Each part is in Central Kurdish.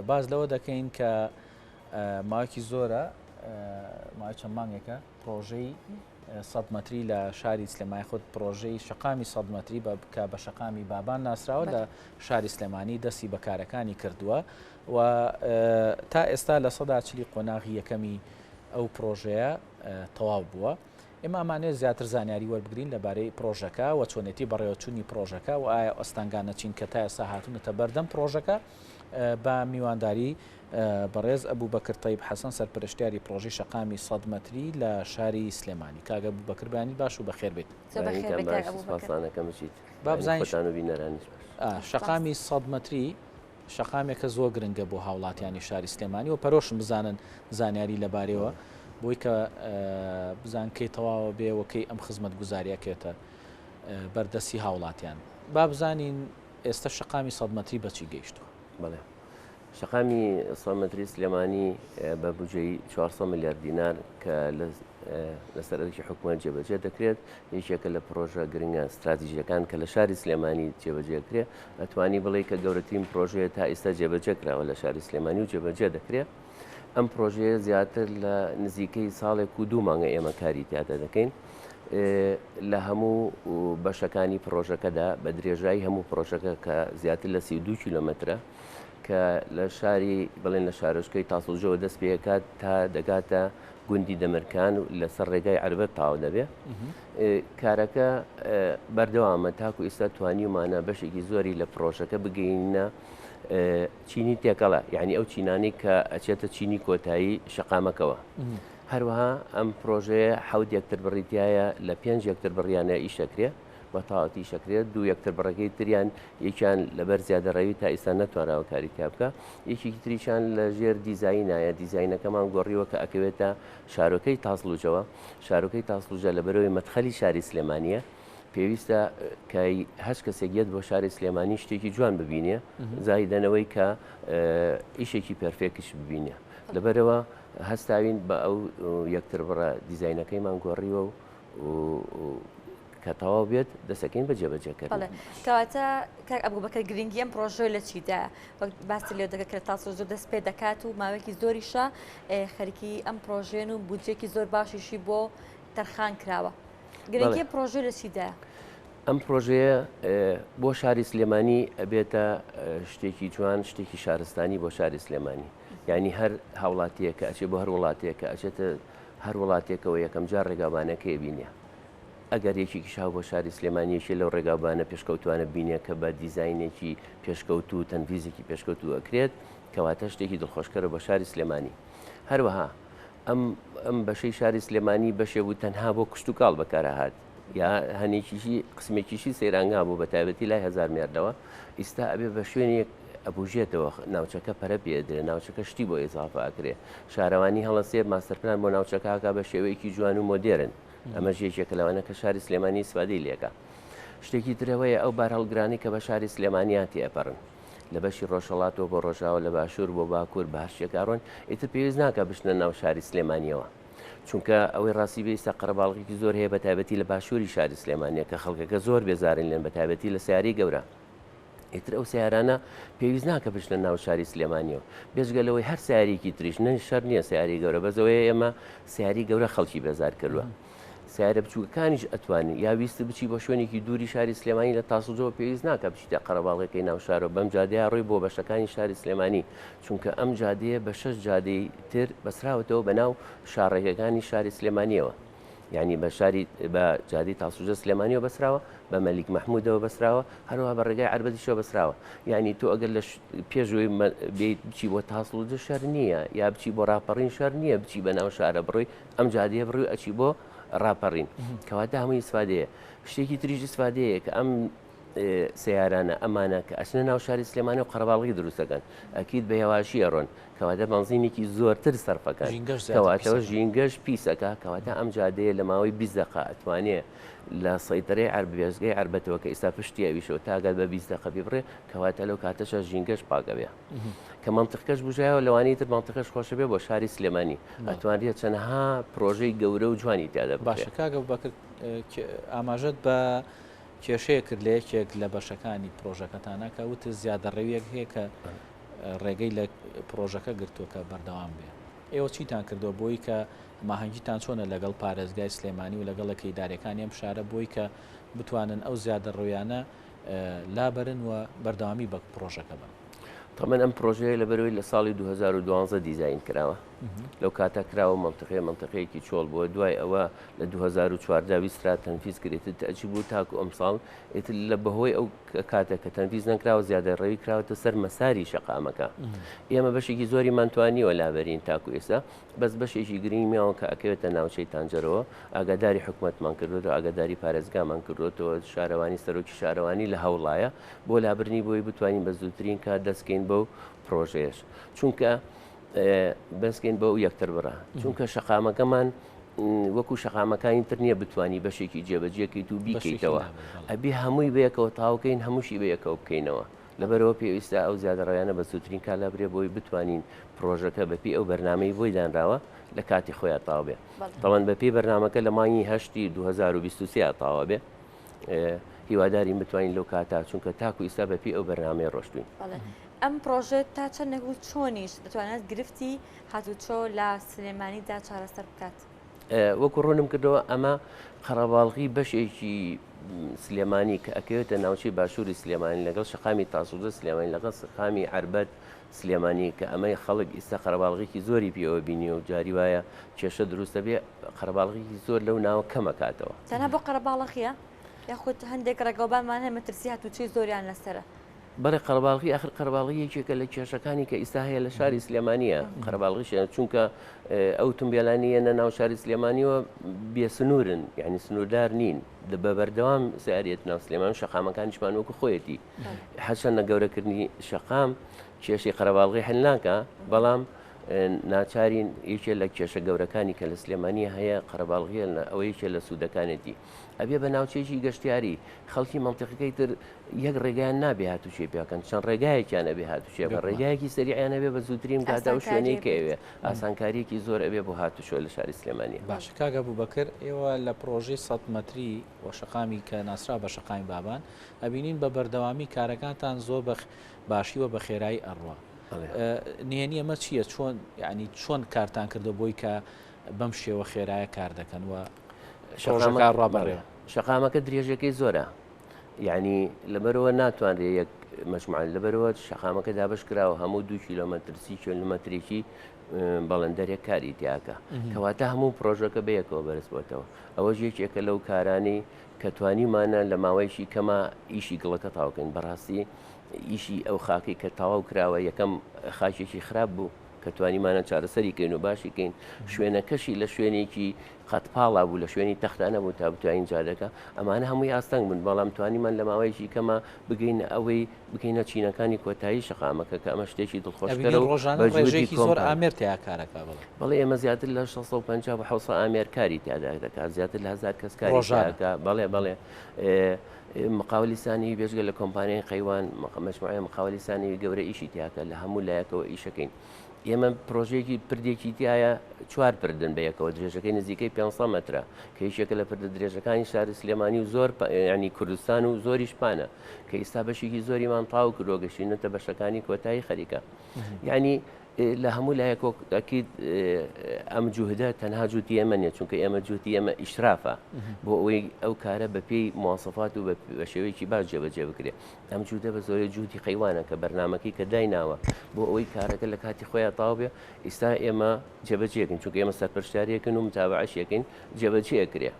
باز لەوە دەکەین کە ماوەیەکی زۆرە ماوەی چەند مانگێکە پرۆژەی 100 مەتری لە شاری سلێمانی خۆت پرۆژەی شەقامی 100 مەتری بکە بە شەقامی بابان ناسراوە لە شاری سلێمانی دەستی بەکارەکانی کردووە و تا ئێستا لە 140 قۆناغی یەکەمی ئەو پرۆژەیە تەواو بووە. ئێمە ئەمانێت زیاتر زانیاری وەربگرین لەبارەی پرۆژەکە و چۆنێتی بەڕێوەچوونی پرۆژەکە و ئایا ئەستانگانەچین کە تا ئێستا هاتوونەتە بەردەم پرۆژەکە بە میوانداری بەڕێز ئەبوو بەکر تەیب حەسەن سەرپەرشتیاری پرۆژەی شەقامی 100 مەتری لە شاری سلێمانی. کاگە ئەبوو بەکربانی باش و بەخێربێت. شەقامی 100 مەتری شەقامێکە زۆر گرنگە بۆ هاوڵاتیانی شاری سلێمانی و پەرۆشم بزانن زانیاری لەبارەوە بۆی کە بزانکەی تەواوە بێ وەکەی ئەم خزمەت گوزاریەکێتە بەردەستی هاوڵاتیان. با بزانین ئێستا شەقامی 100 مەتری بەچی گەیشتووە؟ بەڵێ شەقامی 100 مەتری سلێمانی بە بودجەی 400 میلیارد دینار کە لەسەر ئەرکی حکوومەت جێبەجێ دەکرێت یەکێکە لە پرۆژە گرنگە استراتیژیەکان کە لە شاری سلێمانی جێبەجێکرێ ئەتوانی بڵێ کە گەورەترین پرۆژەیە تا ئێستا جێبەجێکراوە لە شاری سلێمانی و جێبەجێ دەکرێت. ئەم پرۆژەیە زیاتر لە نزیکەی ساڵێک و 2 مانگە ئێمە کاری تیادا دەکەین لە هەموو بەشەکانی پرۆژەکەدا بە درێژایی هەموو پرۆژەکە کە زیاتر لە 32 کیلۆمەترە کە لە شاری بڵێن لە شارۆچکەی تاسڵجەوە دەست پێکات تا دەگاتە گوندی دەمرکان و لەسەر ڕێگای عەربەت تاوا دەبێ. کارەکە بەردەوامە تاکو ئێستا توانیمانە بەشێکی زۆری لە پرۆژەکە بگەینە چینی تێکەڵە، یعنی ئەو چینانی کە ئەچێتە چینی کۆتایی شەقامەکەوە. هەروەها ئەم پرۆژەیە 7 یەکتر بڕیتایە لە 5 یەکتر بڕیانە ئیشەکرێ بە تاواتی شەکرێت 2 یەکتر بڕەکەی تریان یەکیان لەبەر زیادەڕەوی تا ئێستا نەتوانراوە کاری تیا بکە، یەکێکی تریشان لە ژێر دیزاینایە دیزاینەکەمان گۆڕیوە کە ئەکەوێتە شارۆکەی تاسڵوجەوە. شارۆکەی تاسڵوجە لەبەرەوەی مەدخەلی شاری سلێمانیە پێویستە کە هەست کەسێک یەت بۆ شاری سلێمانی شتێکی جوان ببینێ زایدەنەوەی کە ئیشێکی پەرفێکش ببینێ. لەبەرەوە هەستاوین بە ئەو یەکتر بڕە دیزاینەکەیمان گۆڕیوە و کە تەواو بێت دەسەکەین بە جێبەجێکرد. کەواتە کاک ئەبوو بەکر گرنگی ئەم پرۆژە لە چیدا باسی لێ دەکە کە تاسۆ زۆر دەست پێ دەکات و ماوەیەکی زۆریشە خەریکی ئەم پرۆژێن و بودجێکی زۆر باشیشی بۆ تەرخان کراوە. گرنگی پرۆژە لە چیدا؟ ئەم پرۆژەیە بۆ شاری سلێمانی ئەبێتە شتێکی جوان شتێکی شارستانی بۆ شاری سلێمانی، یعنی هەر هاوڵاتیە کە ئەچێت بۆ هەر وڵاتەیە کە ئەچێتە هەر وڵاتێکەوە یەکەم جار ڕێگابانەکەی بینێ. ئەگەر یەکێکی شاو بۆ شاری سلێمانیەکی لەو ڕێگابانە پێشکەوتوانە بینێ کە بە دیزاینێکی پێشکەوت و تەنڤیزێکی پێشکەوتو ئەکرێت کەواتە شتێکی دڵخۆشکەرە بۆ شاری سلێمانی. هەروەها ئەم بەشەی شاری سلێمانی بەشێ بوو تەنها بۆ کشت و کاڵ بەکارەهات یا هەنێکیشی قسمێکیشی سەیرانگا بوو بە تایبەتی لای 1000 میلیاردەوە. ئێستا ئەبێ بە شوێنێک ئەبوژێتەوە ناوچەکە پەرە پێدرێ ناوچەکە شتی بۆ ئێزافە ئەکرێ شارەوانی هەڵەسێ ماستەرپلان بۆ ناوچەکەکە بە شێوەیەکی جوان و مۆدێرن. ئەمە ژێکێکە لەوانە کە شاری سلێمانی سوادەی لێکە. شتێکی ترەوەیە ئەو بار هەڵگرانی کە بە شاری سلێمانیاتی ئەپەڕن لە بەشی ڕۆژهەڵاتەوە بۆ ڕۆژاوە لە باشوور بۆ باکوور بە هەرشێکارۆن ئیتر پێویست ناکە بشنە ناو شاری سلێمانیەوە، چونکە ئەوەی ڕاستی بێستا قەرەباڵغێکی زۆر هەیە بە تایبەتی لە باشووری شاری سلێمانیە کە خەڵکەکە زۆر بێزارن لێن بە تایبەتی لە سیاری گەورە. ئیتر ئەو سیارانە پێویست ناکە بچنە ناو شاری سلێمانیەوە بێژگەلەوەی هەر سیارێکی تریش نە شەر نییە سیاری گەورە بەزەوەی ئێمە سیاری گەورە خەڵکی بێزار کردووە. سیارە بچووکەکانیش ئەتوانین یا ویست بچی بۆ شوێنێکی دووری شاری سلێمانی لە تاسڵجەوە پێویست ناکە بچیتە قەرەباڵغەکەی ناو شارەوە بەم جادەیە ڕۆی بۆ بەشەکانی شاری سلێمانی، چونکە ئەم جادەیە بە 6 جادەی تر بەسراوەتەوە بەناو شارڕێگەکانی شاری سلێمانیەوە، یعنی بە جادەی تاسڵجە سلێمانیەوە بەسراوە، بە مەلیک مەحموودەوە بەسراوە، هەروەها بە ڕێگای عەربەتیشەوە بەسراوە. یعنی تۆ ئەگەر لە پێشەوەی بچی بۆ تاسڵجە شەر نییە یا بچی بۆ ڕاپەڕین شەر نییە بچی بە ناو شارە بڕۆی ئەم جادەیە بڕووی ئەچی بۆ ڕاپەڕین کەواتە هەمووی سوادەیە. شتێکی تریژی سوادەیە کە ئەم سیارانە ئەمانە کە ئەچنە ناو شاری سلێمانی و قەرەباڵغی دروستەکەن ئەکید بە هێواشی ئەڕۆن کەواتە بەنزینێکی زۆرتر سەرفەکەن کەواتەوە ژینگەش پیسەکە کەواتە ئەم جادەیە لە ماوەی 20 دقە ئەتوانێت لە سەیتەرەی عەربێزگەی عەربەتەوە کە ئێستا پشتی ئەویشەوە تا ئەگەر بە 20 دقە ببڕێ کەواتە لەو کاتەشە ژینگەش پاگەبێ کە مەنتیقەش بژایەوە لەوانەیە تر مەنتیقەش خۆشە بێ بۆ شاری سلێمانی ئەتوانێت چەندەها پرۆژەی گەورە و جوانی تیادا باشە. کاگە بەکر ئاماژەت بە کێشەیە کرد لە یەکێک لە بەشەکانی پرۆژەکەتانە کە وتە زیادەڕەویەک هەیە کە ڕێگەی لە پرۆژەکە گرتووە کە بەردەوام بێ. ئێوە چیتان کردو بۆی کە ماهەنگیتان چۆنە لەگەڵ پارێزگای سلێمانی و لەگەڵەکەی دارەکانی ئەم شارە بۆی کە بتوانن ئەو زیادە ڕۆیانە لابرن و بەردەوامی بە پرۆژەکە بن. تەمەەن ئەم پرۆژەیە لەبەرەوەی لە ساڵی 2012 دیزاین کراوە لەو کاتە کراوە منتەقەیەکی چۆڵ بووە دوای ئەوە لە 2014 ویسترا تەنفیز کرێتە تەجی بوو تاکو ئەم ساڵ ئێتر لە بەهۆی ئەو کاتە کە تەنفیز نەکراوە زیادە ڕێوی کراوەتە سەر مەساری شەقامەکە. ئێمە بەشێکی زۆری مانتوانیوە لابەرین تاکو ئێستا بەس بەشێکی گرنگ میاوە کە ئەکەوێتە ناوچەی تانجەرەوە ئاگاداری حکوومەتمان کردوەوە ئاگاداری پارێزگامان کردوەوە شارەوانی سەرۆکی شارەوانی لە هەوڵایە بۆ لابرنی بۆی بتوانین بە زووترین کات دەستکەین بەو پرۆژەیەش چونکە بەسکەین بە ئەو یەکتر بڕە چونکە شەقامەکەمان وەکو شەقامەکانی تر نییە بتوانی بەشێکی جێبەجێکەیت و بیکەیتەوە ئەبێ هەمووی بەیەکەوە تاوکەین هەمووشی بەیەکەوە بکەینەوە لەبەرەوە پێویستە ئەو زیادە ڕێیانە بە زووترین کا لابرێ بۆی بتوانین پرۆژەکە بەپی ئەو بەرنامەی بۆی دانراوە لە کاتی خۆیان تاو بێ دەڵێن بەپی بەرنامەکە لە مانگی 8 2023 تاوا بێ هیوادارین بتوانین لەو کاتا چونکە تاکو ئیستا بەپی ئەو بەرنامەی ڕۆشتوین. ئەم پرۆژێ تا چەند نەگو چۆنیش دەتوانێت گرفتی هاتوچۆ لە سلێمانیدا چارەسەر بکات. وەکو ڕوونم کردەوە ئەمە قەرەباڵغی بەشێکی سلێمانی کە ئەکەوێتە ناوچەی باشووری سلێمانی لەگەڵ شەقامی تاسوودە سلێمانی لەگەڵ شەقامی عربەت سلێمانی کە ئەمەی خەڵک ئیستا قەرەباڵغێکی زۆری پێوە بینی و جاری وایە کێشە دروستە بێ قەرەباڵغێکی زۆر لەو ناوە کەمەکاتەوە. تەنها بۆ قەرەباڵغیە یاخود هەندێک ڕێگەوبانمان هەیە مەترسی هاتوچەی زۆریان لەسەرە. بەڵێ قەرەباڵغی ئاخر قەرەباڵغی یەکێکە لە کێشەکانی کە ئیستا هەیە لە شاری سلێمانیە قەرەباڵغیش چونکە ئەو تنبێلانیە ناو شاری سلێمانیەوە بێسنوورن یعنی سنووردار نین بە بەردەوام سیارەت ناو سلێمان شەقامەکانیشمان وەکو خۆیەتی حەچەندە گەورەکردنی شەقام کێشی قەرەباڵغی هەلناکە بەڵام ناچارین یەکێ لە کێشە گەورەکانی کە لە سلێمانی هەیە قەرەباڵغیە ئەوە یەکێ لە سوودەکانێتی ئەبێ بە ناوچێکی گەشتیاری خەڵکی مەنتیقەکەی تر یەک ڕێگایان نابێ هاتوچێ پێکەن چەند ڕێگایەکیان ئەبێ هاتوچێ بە ڕێگایەکی سەریعیان ئەبێ بە زووترین کاتا و شوێنەی کە ئەوێ ئاسانکاریەکی زۆر ئەبێ بۆ هاتوچۆ لە شاری سلێمانی. باش کاگە بووبەکر ئێوە لە پرۆژەی 100 مەتری و شەقامی کە ناسرا بە شەقامی بابان ئەبینین بە بەردەوامی کارەکانتان زۆر باشیوە بە خێرایی ئەڕوا. نێنی ئەمە چییە چۆن ینی چۆن کارتان کردو بۆی کە بەم شێوە خێرایە کار دەکەن و شەقامەکە ڕابڕێ شەقامەکە درێژەکەی زۆرە یعنی لەبەرەوە ناتوانرێ یەک مەجموعە لەبەرەوە شەقامەکە دابش کراوە هەموو 2 کیلۆمەتر 30 کیلۆمەترێکی بەڵندەرێک کاری تیاکە کەواتە هەموو پرۆژەکە بەیەکەوە بەرزبووەتەوە ئەوەش یەکێکە لەو کارانەی کە توانیمانە لە ماوەیەکی کەمە ئیشی گڵەکە تاوکەین بەڕاستی ئیشی ئەو خاکی کە تەواو کراوە یەکەم خاکێکی خراپ بوو کە توانیمانە چارەسەری کەین و باشی کەین شوێنەکەشی لە شوێنێکی قەتپاڵا بوو لە شوێنی تەختانە بوو تا بتوانین جادەکە ئەمانە هەمووی ئاستەنگ بن بەڵام توانیمان لە ماوەیەکی کەمە بگەین ئەوەی بکەینە چینەکانی کۆتایی شەقامەکە کە ئەمە شتێکی دڵخۆشکەرە و ڕۆژانێکی زۆر ئامێر تیا کارەکە بەڵێ ئێمە زیاتر لە 650 بە 700 ئامێر کاری تیادا دەکات زیاتر لە 1000 کەس کاری تیاکە بەڵێ مقاولیسانی بێژگە لە کۆمپانیای قەیوان مەجموعەیە مقاولیسانی گەورە ئیشی تیاکە لە هەموو لایەکەوە ئیشەکەین. ئێمە پرۆژێکی پردێکی تایە 4 پردن بەیەکەوە درێژەکەی نزیکەی 500 مترە کە هیچێکە لە پردە درێژەکانی شاری سلێمانی و زۆر ینی کوردستان و زۆریش پانە کە ئێستا بەشێکی زۆریمان تاو کردۆگەشتینەتە بەشەکانی کۆتایی خەریکە یعنی لە هەموو لایەکۆکید ئەم جوهدە تەنها جوتی ئێمە نیە چونکە ئێمە جوتی ئێمە ئیشرافە بۆ ئەوەی ئەو کارە بە پێی مواصفات و بە شێوەیەکی باش جێبەجێ بکرێ ئەم جوودە بە زۆری جوتی قەیوانە کە بەرنمەکەی کە دایناوە بۆ ئەوەی کارەکە لە کاتی خۆیان تاو بێ ئێستا ئێمە جێبەجێکن چونکە ئێمە سەرپەرشتاریەکەن و متابعەشیەکەین جێبەجێکرێ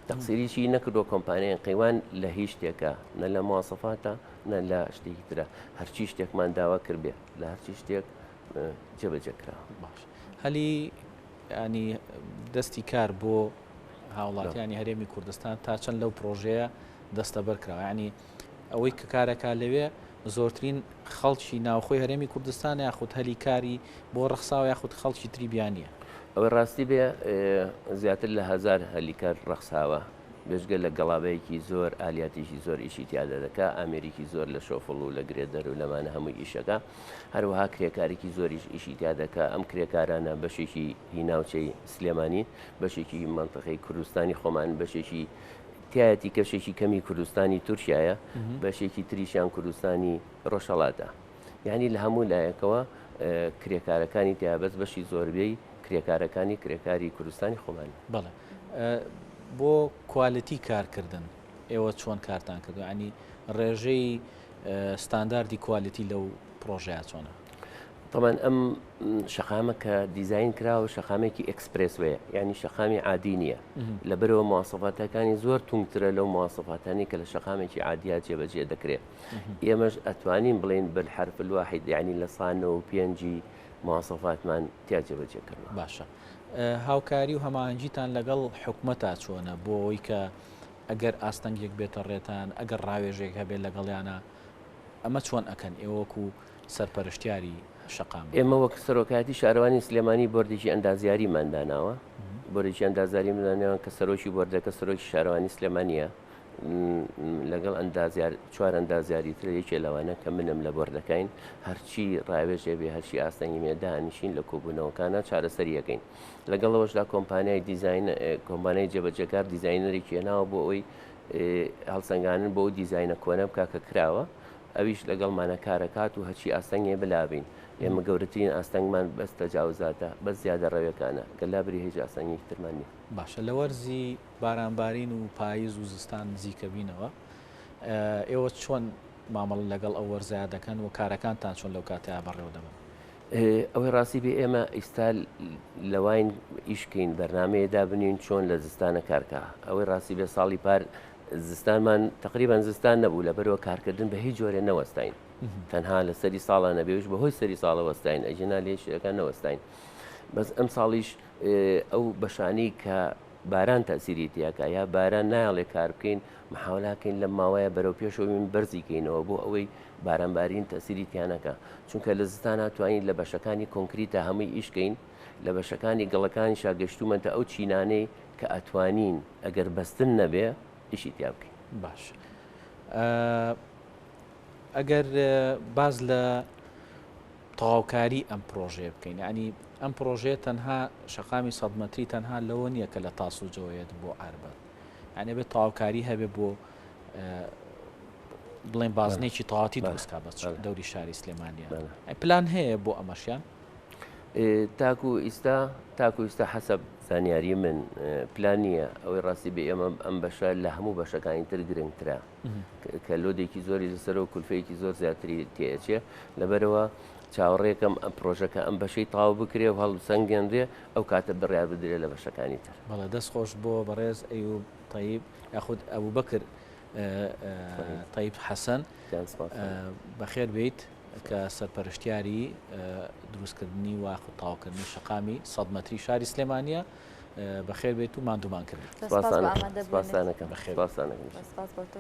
تەقسیریشی نەکردو کۆمپانیای قەیوان لە هیچ شتێکە نە لە مواصفاتە نە لە شتێکی ترە هەرچی شتێکمان داوا کردبێ لە هەرچی شتێک جێبەجێکرا باش هەلی ینی دەستی کار بۆ هاوڵاتیانی هەرێمی کوردستان تا چەند لەو پرۆژەیە دەستە بەرکراوە ینی ئەوەی کە کارەکە لەوێ زۆرترین خەڵکی ناوخۆی هەرێمی کوردستان یاخود هەلی کاری بۆ ڕەخساوە یاخود خەڵکی تری بیانیە ئەوە ڕاستی بێ زیاتر لە 1000 هەلیکار ڕەخساوە بێژگە لە گەڵابەیەکی زۆر ئالیاتیشی زۆر ئیشی تیادا دەکا ئامێریکی زۆر لە شۆفڵ و لە گرێدەر و لەمانە هەمووی ئیشەکە هەروەها کرێکارێکی زۆریش ئیشی تیا دەکا ئەم کرێکارانە بەشێکی هیناوچەی سلێمانی بەشێکی منتەقەی کوردستانی خۆمان بەشێکی تایەتی کەشێکی کەمی کوردستانی تورکیایە بەشێکی تریشیان کوردستانی ڕۆژهەڵاتە یعنی لە هەموو لایەکەوە کرێکارەکانی تیا بەس بەشی زۆربەی کرێکارەکانی کرێکاری کوردستانی خۆمانی. بەڵێ بۆ کوالیتی کارکردن ئێوە چۆن کارتان کردو؟ ینی ڕێژەی ستانداردی کوالیتی لەو پرۆژەیە چۆنە؟ طبعاً ئەم شەقامە کە دیزاین کراوە شەقامێکی ئەکسپرسوەیە، ینی شەقامی عادی نییە، لەبەرەوە مواصفاتەکانی زۆر تونگترە لەو مواصفاتانی کە لە شەقامێکی عادیات جێبەجێ دەکرێت. ئێمەش ئەتوانین بڵێن بالحرف الواحد، ینی لە 105 مواصفاتمان تیا جێبەجێکردن. باشە. هاوکاری و هەماهەنگیتان لەگەڵ حکومەتا چۆنە بۆ ئەوەی کە ئەگەر ئاستەنگێک بێتە ڕێتان، ئەگەر ڕاوێژێک هەبێت لەگەڵیانە، ئەمە چۆن ئەکەن ئێوەکو سەرپەرشتیاری شەقام؟ ئێمە وەک سەرۆکاتی شارەوانی سلێمانی بۆردێکی ئەندازیاریمانداناوە، بۆردێکی ئەندازیاری مندانەوە کە سەرۆکی بۆردەکە سەرۆکی شارەوانی سلێمانیە لەگەڵ چوار ئەندازیاری تر یەکێ لەوانە کە منم لە بۆردەکەین، هەرچی ڕاوێژێ بێ هەرچی ئاستەنگی مێدا هەنیشین لە کۆبوونەوەکانە چارەسەریەکەین. لەگەڵەوەشدا کۆمپانیای دیزاین کۆمپانیای جێبەجێکار دیزاینەرێکی هێناوە بۆ ئەوەی هەڵسەنگانن بۆ دیزاینە کۆنە بکە کە کراوە، ئەویش لەگەڵمانە کارەکات و هەچی ئاستەنگێ بلابین. ئێمە گەورەترین ئاستەنگمان بەس تەجاوزاتە، بەس زیادە ڕەویەکانە، گەلابری هیچ ئاستەنگێکی ترمان نیە. باشە، لە وەرزی بارانبارین و پاییز و زستان نزیکە بینەوە، ئێوە چۆن مامەڵ لەگەڵ ئەو وەرزایە دەکەن و کارەکانتان چۆن لەو کاتەیە بەڕێوە دەبن؟ ئەوەی ڕاستی بێ ئێمە ئیستا لەوین ئیشکەین بەرنمەیەدا بنین چۆن لە زستانە کارکە. ئەوەی ڕاستی بێ ساڵی پار زستانمان تقریبان زستان نەبوو، لەبەرەوە کارکردن بە هیچ جۆرە نەوەستین، تەنها لە سەری ساڵە نەبێوش بەهۆی سەری ساڵە وەستین، ئەجنا لێشەکان نەوەستین. بەس ئەم ساڵیش ئەو بەشانی کە باران تەسیری تیاکە یا باران نایڵێ کار بکەین، محاولاکەین لە ماوەیە بەرەو پێشەوەین بەرزیکەینەوە بۆ ئەوەی بارانبارین تەسیری تیانەکە، چونکە لە زستان ناتوانین لە بەشەکانی کۆنکریتە هەمووی ئیشکەین، لە بەشەکانی گەڵەکانی شاگەشتومەتە ئەو چینانەی کە ئەتوانین ئەگەر بەستن نەبێ ئیشی تیا بکەین. باش. ئەگەر باز لە تەواوکاری ئەم پرۆژێ بکەین، ینی ئەم پرۆژێ تەنها شەقامی 100 مەتری تەنها لەوە نییە کە لە تاسوجەوەیەت بۆ ئاربەت، یعنی بێت تەواوکاری هەبێ بۆ بڵێن بازنێکی تەواتی دروستکە بە دەوری شاری سلێمانیە. پلان هەیە بۆ ئەمەشیان؟ تاکو ئیستا حەسەب زانیاری من پلان نییە. ئەوەی ڕاستی بێ ئێمە ئەم بەشە لە هەموو بەشەکانی تر گرنگترە کە لۆدێکی زۆری لەسەر و کولفەیەکی زۆر زیاتری تێچێ، لەبەرەوە چاوەڕێکم ئەم پرۆژەکە ئەم بەشەی تاو بکرێ و هەڵسەنگێنرێ ئەو کاتە بڕیار بدرێت لە بەشەکانی تر. بەڵێ دەست خۆش بۆ بەڕێز ئەیوب طەیب یاخود ئەبوو بەکر طەیب حەسەن، بەخێر بیت کە سەرپەرشتیاری دروستکردنی و تاواکردنی شەقامی 100 مەتری شاری سلێمانیە، بەخێر بێت و ماندوومان کرد. سپاسانەکەم.